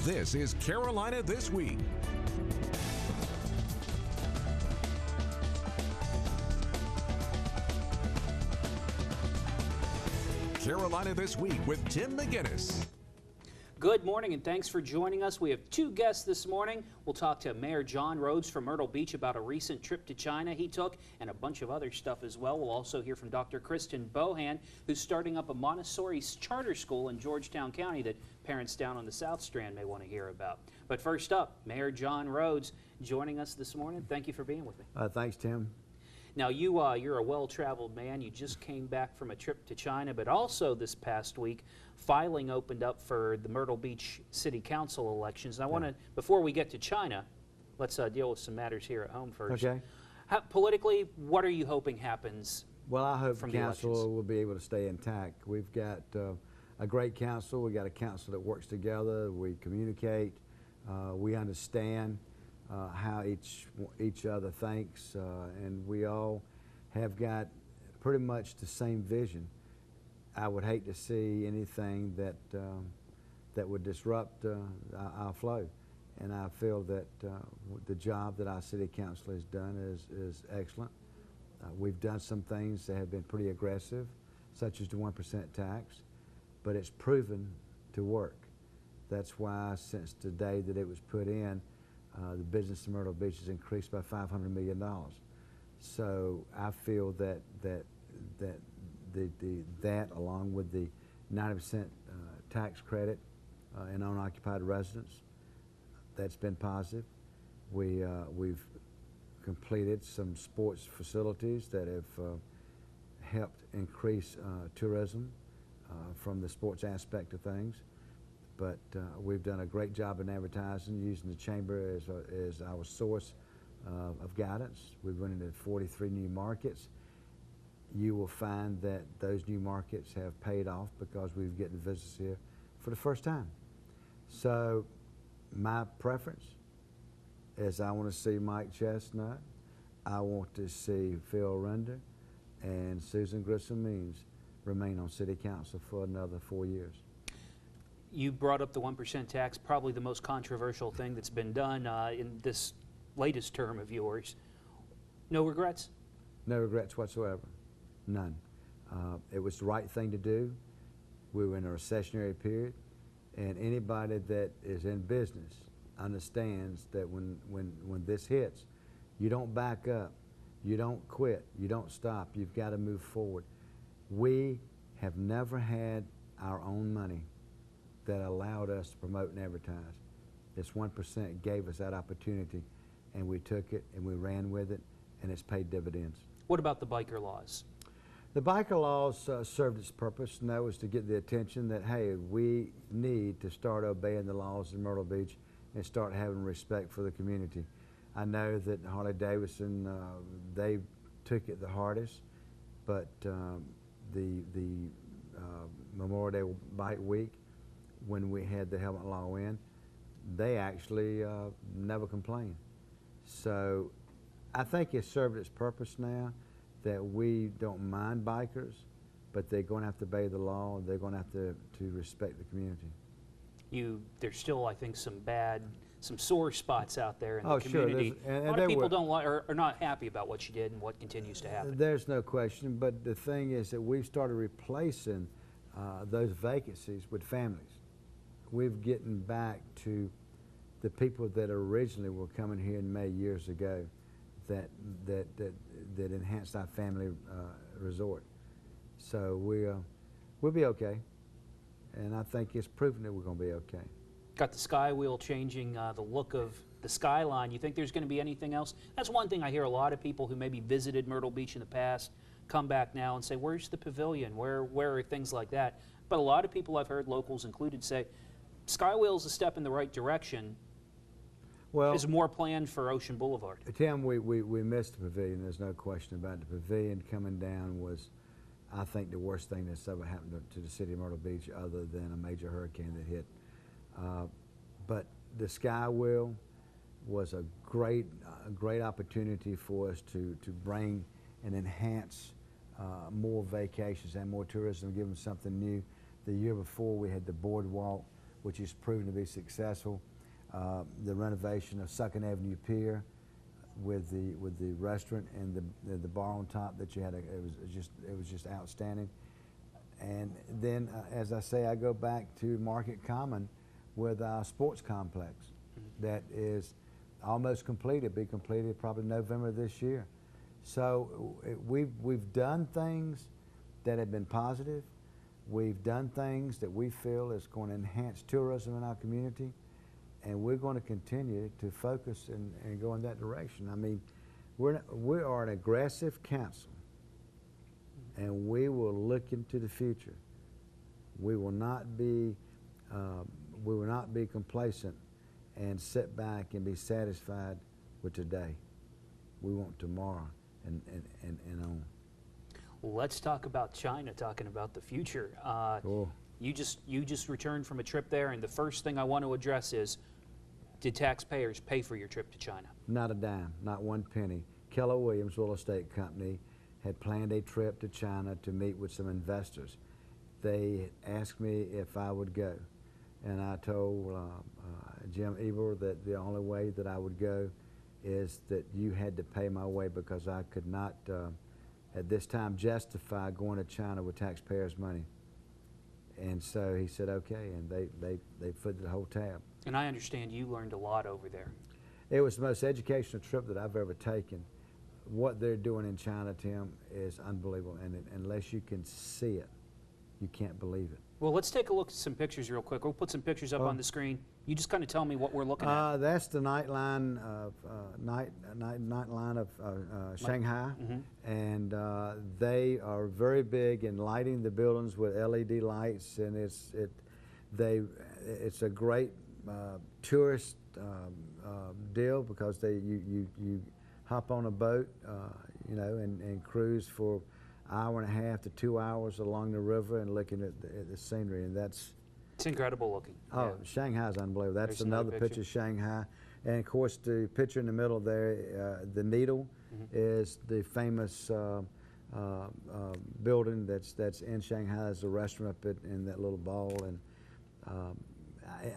This is Carolina This Week. Carolina This Week with Tim McGinnis. Good morning and thanks for joining us. We have two guests this morning. We'll talk to Mayor John Rhodes from Myrtle Beach about a recent trip to China he took and a bunch of other stuff as well. We'll also hear from Dr. Kristen Bohan, who's starting up a Montessori charter school in Georgetown County that parents down on the South Strand may want to hear about. But first up, Mayor John Rhodes joining us this morning. Thank you for being with me. Thanks, Tim. Now, you're a well-traveled man. You just came back from a trip to China, but also this past week, filing opened up for the Myrtle Beach City Council elections. And I want to, before we get to China, let's deal with some matters here at home first. Okay. Politically, what are you hoping happens? Well, I hope from the the council elections? will be able to stay intact. We've got a great council. We've got a council that works together. We communicate. We understand how each other thinks, and we all have got pretty much the same vision. I would hate to see anything that that would disrupt our flow, and I feel that the job that our city council has done is excellent. We've done some things that have been pretty aggressive, such as the 1% tax, but it's proven to work. That's why since the day that it was put in, the business in Myrtle Beach has increased by $500 million. So I feel that that along with the 90% tax credit in unoccupied residents, that's been positive. We've completed some sports facilities that have helped increase tourism from the sports aspect of things. But we've done a great job in advertising, using the chamber as our source of guidance. We've went into 43 new markets. You will find that those new markets have paid off because we've getting visitors here for the first time. So my preference is I want to see Mike Chestnut, I want to see Phil Render, and Susan Grissom Means remain on City Council for another 4 years. You brought up the 1% tax, probably the most controversial thing that's been done in this latest term of yours. No regrets? No regrets whatsoever, none. It was the right thing to do. We were in a recessionary period, and anybody that is in business understands that when this hits, you don't back up, you don't quit, you don't stop, you've got to move forward. We have never had our own money that allowed us to promote and advertise. This 1% gave us that opportunity, and we took it and we ran with it, and it's paid dividends. What about the biker laws? The biker laws served its purpose, and that was to get the attention that, hey, we need to start obeying the laws in Myrtle Beach and start having respect for the community. I know that Harley Davidson, they took it the hardest, but the Memorial Day Bike Week, when we had the helmet law in, they actually never complained. So I think it served its purpose now that we don't mind bikers, but they're going to have to obey the law, and they're going to have to respect the community. There's still, I think, some sore spots out there in the community. Sure, and a lot of people don't like, are not happy about what you did and what continues to happen. There's no question, but the thing is that we've started replacing those vacancies with families. We're getting back to the people that originally were coming here in May years ago that enhanced our family resort. So we'll be okay, and I think it's proven that we're going to be okay. Got the sky wheel changing the look of the skyline. You think there's going to be anything else? That's one thing I hear a lot of people who maybe visited Myrtle Beach in the past come back now and say, where's the pavilion? Where are things like that? But a lot of people I've heard, locals included, say, Skywheel's a step in the right direction. Well, is more planned for Ocean Boulevard? Tim, we missed the pavilion. There's no question about it. The pavilion coming down was, I think, the worst thing that's ever happened to the city of Myrtle Beach other than a major hurricane that hit. But the Skywheel was a great opportunity for us to bring and enhance more vacations and more tourism, give them something new. The year before, we had the boardwalk which has proven to be successful. The renovation of Second Avenue Pier with the restaurant and the bar on top that you had, it was just outstanding. And then, as I say, I go back to Market Common with our sports complex that is almost completed, be completed probably November this year. So we've done things that have been positive. We've done things that we feel is going to enhance tourism in our community, and we're going to continue to focus and go in that direction. I mean, we are an aggressive council, and we will look into the future. We will not be complacent and sit back and be satisfied with today. We want tomorrow and on. Well, let's talk about China, talking about the future. Cool. You just returned from a trip there, and the first thing I want to address is, did taxpayers pay for your trip to China? Not a dime, not one penny. Keller Williams Real Estate Company had planned a trip to China to meet with some investors. They asked me if I would go, and I told Jim Ebel that the only way that I would go is that you had to pay my way, because I could not at this time justify going to China with taxpayers' money. And so he said okay, and they footed the whole tab. And I understand you learned a lot over there. It was the most educational trip that I've ever taken. What they're doing in China, Tim, is unbelievable, and unless you can see it, you can't believe it. Well, let's take a look at some pictures real quick. We'll put some pictures up on the screen. You just kind of tell me what we're looking at. That's the nightline of nightline of Shanghai, and they are very big in lighting the buildings with LED lights, and it's a great tourist deal, because you hop on a boat, you know, and cruise for an hour and a half to 2 hours along the river and looking at the scenery, and it's incredible looking. Oh, Yeah. Shanghai's unbelievable. That's There's another picture of Shanghai, and of course the picture in the middle there, the Needle, is the famous building that's in Shanghai. There's a restaurant up in that little ball, and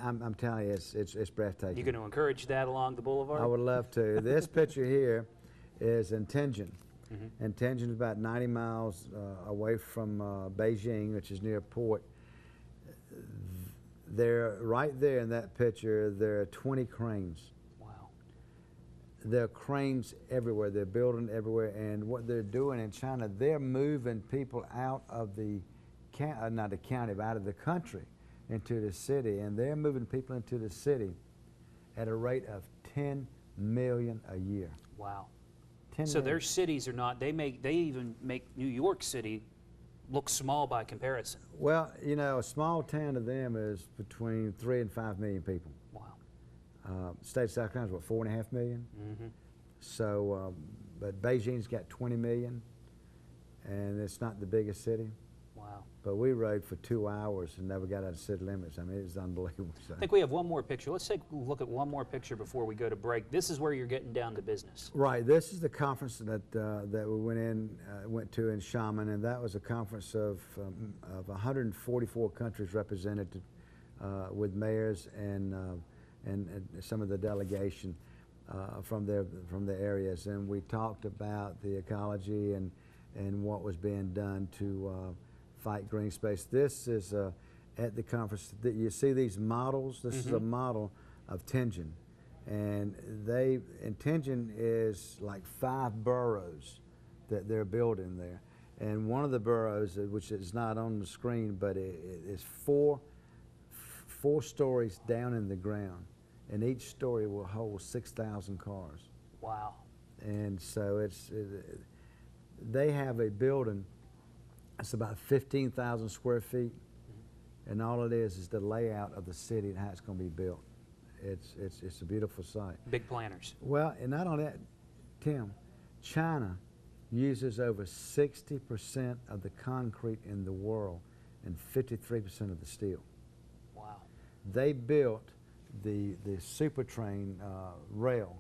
I'm telling you, it's breathtaking. You going to encourage that along the boulevard? I would love to. This picture here is in Tianjin. And Tianjin is about 90 miles away from Beijing, which is near a port. Right there in that picture, there are 20 cranes. Wow. There are cranes everywhere. They're building everywhere. And what they're doing in China, they're moving people out of the, not the county, but out of the country into the city. And they're moving people into the city at a rate of 10 million a year. Wow. 10 So million. their cities are not, they even make New York City look small by comparison. Well, you know, a small town to them is between 3 and 5 million people. Wow. State of South Carolina is what, 4.5 million? So, but Beijing's got 20 million, and it's not the biggest city. Wow. But we rode for 2 hours and never got out of city limits. I mean, it was unbelievable. So. I think we have one more picture. Let's take a look at one more picture before we go to break. This is where you're getting down to business. Right. This is the conference that we went to in Xiamen, and that was a conference of 144 countries represented, with mayors and some of the delegation from their areas, and we talked about the ecology and what was being done to fight green space. This is at the conference that you see these models. This is a model of Tianjin, and Tianjin is like 5 boroughs that they're building there, and one of the boroughs, which is not on the screen, but it is four stories down in the ground, and each story will hold 6,000 cars. Wow. And so they have a building. It's about 15,000 square feet, and all it is the layout of the city and how it's going to be built. It's a beautiful sight. Big planners. Well, and not only that, Tim, China uses over 60% of the concrete in the world and 53% of the steel. Wow. They built the super train rail,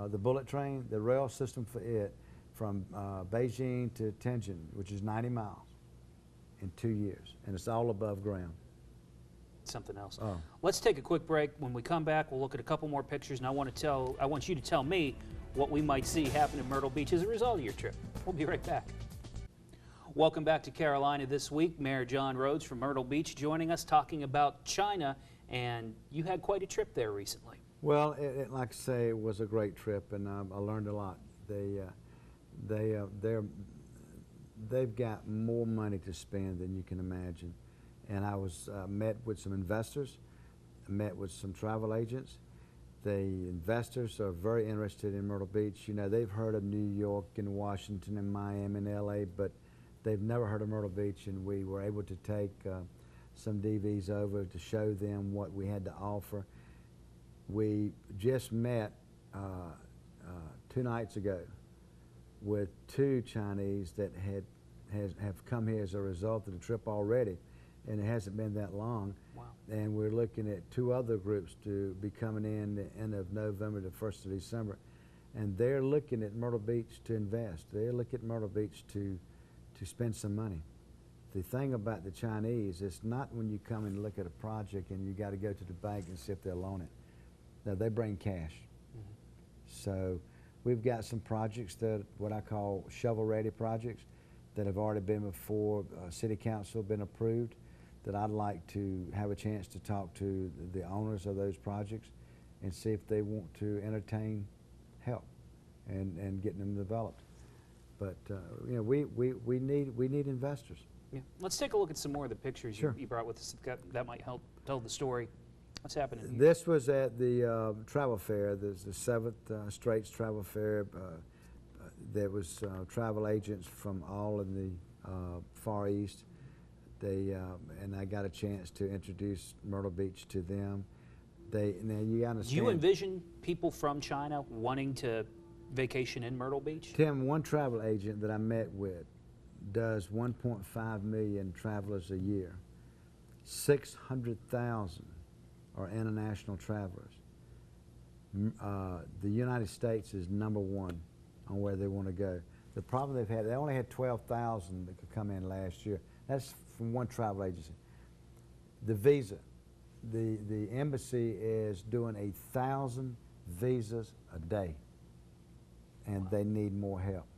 the bullet train, the rail system for it, from Beijing to Tianjin, which is 90 miles, in 2 years, and it's all above ground. Something else. Oh. Let's take a quick break. When we come back, we'll look at a couple more pictures, and I want you to tell me what we might see happen in Myrtle Beach as a result of your trip. We'll be right back. Welcome back to Carolina This Week. Mayor John Rhodes from Myrtle Beach joining us, talking about China, and you had quite a trip there recently. Well, like I say, it was a great trip, and I learned a lot. They've got more money to spend than you can imagine. And I was met with some investors, met with some travel agents. The investors are very interested in Myrtle Beach. You know, they've heard of New York and Washington and Miami and LA, but they've never heard of Myrtle Beach, and we were able to take some DVs over to show them what we had to offer. We just met 2 nights ago with 2 Chinese that have come here as a result of the trip already, and it hasn't been that long. Wow. And we're looking at 2 other groups to be coming in the end of November to 1st of December, and they're looking at Myrtle Beach to invest. They're looking at Myrtle Beach to spend some money. The thing about the Chinese is not when you come and look at a project and you got to go to the bank and see if they'll loan it. No, they bring cash. Mm-hmm. So we've got some projects that what I call shovel-ready projects that have already been before City Council, been approved, that I'd like to have a chance to talk to the owners of those projects and see if they want to entertain help and getting them developed. But you know, we need investors. Yeah. Let's take a look at some more of the pictures Sure. you brought with us that might help tell the story. What's happening here? This was at the travel fair. There's the 7th Straits Travel Fair. There was travel agents from all in the Far East. And I got a chance to introduce Myrtle Beach to them. Now you understand. Do you envision people from China wanting to vacation in Myrtle Beach? Tim, one travel agent that I met with does 1.5 million travelers a year. 600,000 are international travelers. The United States is #1 on where they want to go. The problem they've had, they only had 12,000 that could come in last year. That's from one travel agency. The visa, the embassy is doing 1,000 visas a day, and they need more help.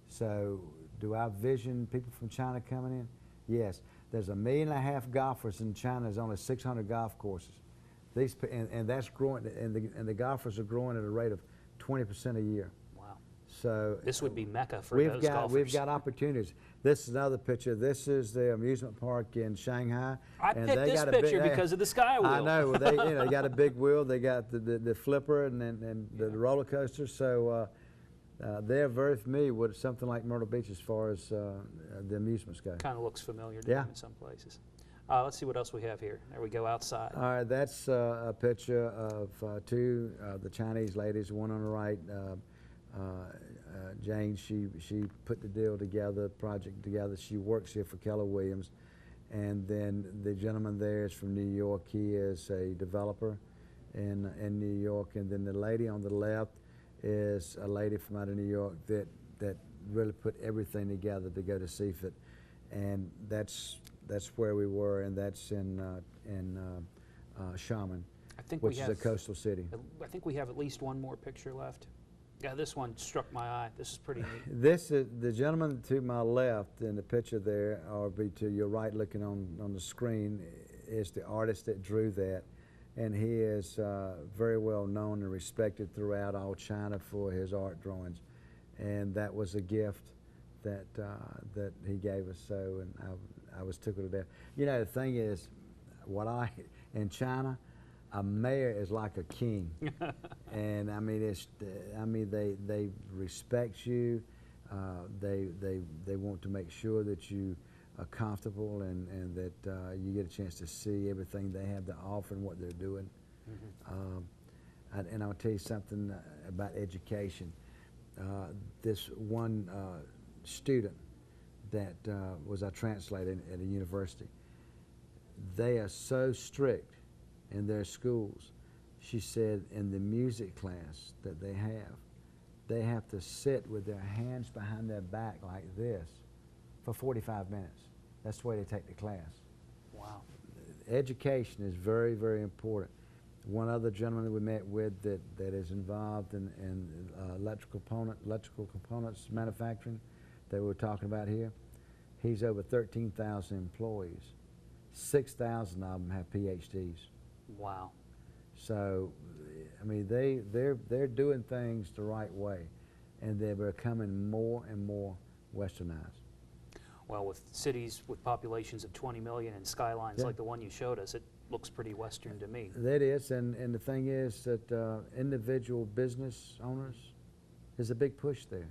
So do I vision people from China coming in? Yes. There's 1.5 million golfers in China. There's only 600 golf courses. And that's growing, and the golfers are growing at a rate of 20% a year. Wow. So this would be Mecca for those golfers. We've got opportunities. This is another picture. This is the amusement park in Shanghai. I picked this picture because of the sky wheel. I know. They got a big wheel. They got the flipper and the roller coaster. So they're very familiar with something like Myrtle Beach as far as the amusements go. Kind of looks familiar to them in some places. Let's see what else we have here. There we go, outside. All right, that's a picture of 2 the Chinese ladies. One on the right, Jane. She put the deal together, project together. She works here for Keller Williams, and then the gentleman there is from New York. He is a developer in New York, and then the lady on the left is a lady from out of New York that really put everything together to go to Seaford, and that's where we were, and that's in Xiamen, which is a coastal city. I think we have at least one more picture left. Yeah, this one struck my eye. This is pretty neat. This is the gentleman to my left in the picture there, or be to your right looking on the screen, is the artist that drew that. And he is very well known and respected throughout all China for his art drawings. And that was a gift that he gave us, so, and I was tickled to death. You know, the thing is, in China, a mayor is like a king. And I mean, they respect you. They want to make sure that you are comfortable and that you get a chance to see everything they have to offer and what they're doing. Mm-hmm. And I'll tell you something about education. This one student that was a translator at a university, they are so strict in their schools. She said in the music class that they have to sit with their hands behind their back like this for 45 minutes. That's the way they take the class. Wow. education is very, very important. One other gentleman that we met with that is involved in electrical components manufacturing that we're talking about here, he's over 13,000 employees. 6,000 of them have PhDs. Wow. So, I mean, they're doing things the right way, and they're becoming more and more westernized. Well, with cities with populations of 20 million and skylines like the one you showed us, it looks pretty Western to me. That is, and the thing is that individual business owners, there's a big push there.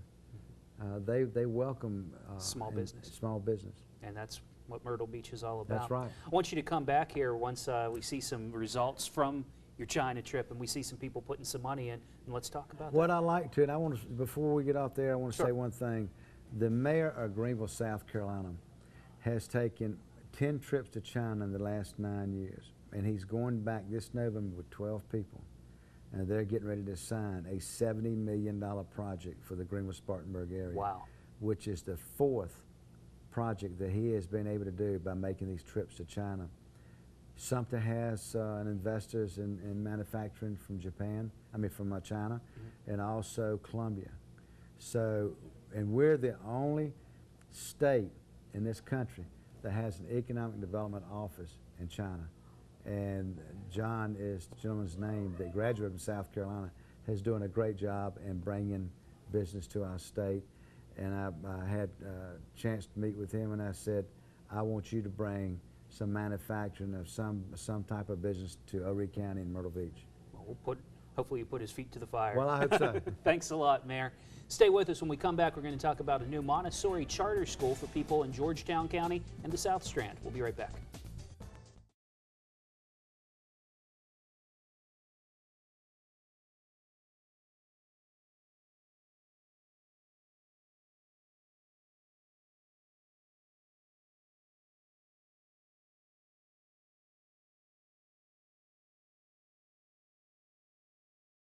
They welcome Small business. Small business. And that's what Myrtle Beach is all about. That's right. I want you to come back here once we see some results from your China trip and we see some people putting some money in, and let's talk about What that. I like to, and I want to, before we get off there, I want to say one thing. The mayor of Greenville, South Carolina, has taken 10 trips to China in the last 9 years, and he's going back this November with 12 people, and they're getting ready to sign a $70 million project for the Greenville-Spartanburg area. Wow. Which is the 4th project that he has been able to do by making these trips to China. Sumter has investors in manufacturing from from China, and also Colombia. So, and we're the only state in this country that has an economic development office in China. And John is the gentleman's name that graduated from South Carolina, is doing a great job in bringing business to our state. And I had a chance to meet with him, and I said, I want you to bring some manufacturing of some type of business to Horry County and Myrtle Beach. Well, hopefully you put his feet to the fire. Well, I hope so. Thanks a lot, Mayor. Stay with us. When we come back, we're going to talk about a new Montessori charter school for people in Georgetown County and the South Strand. We'll be right back.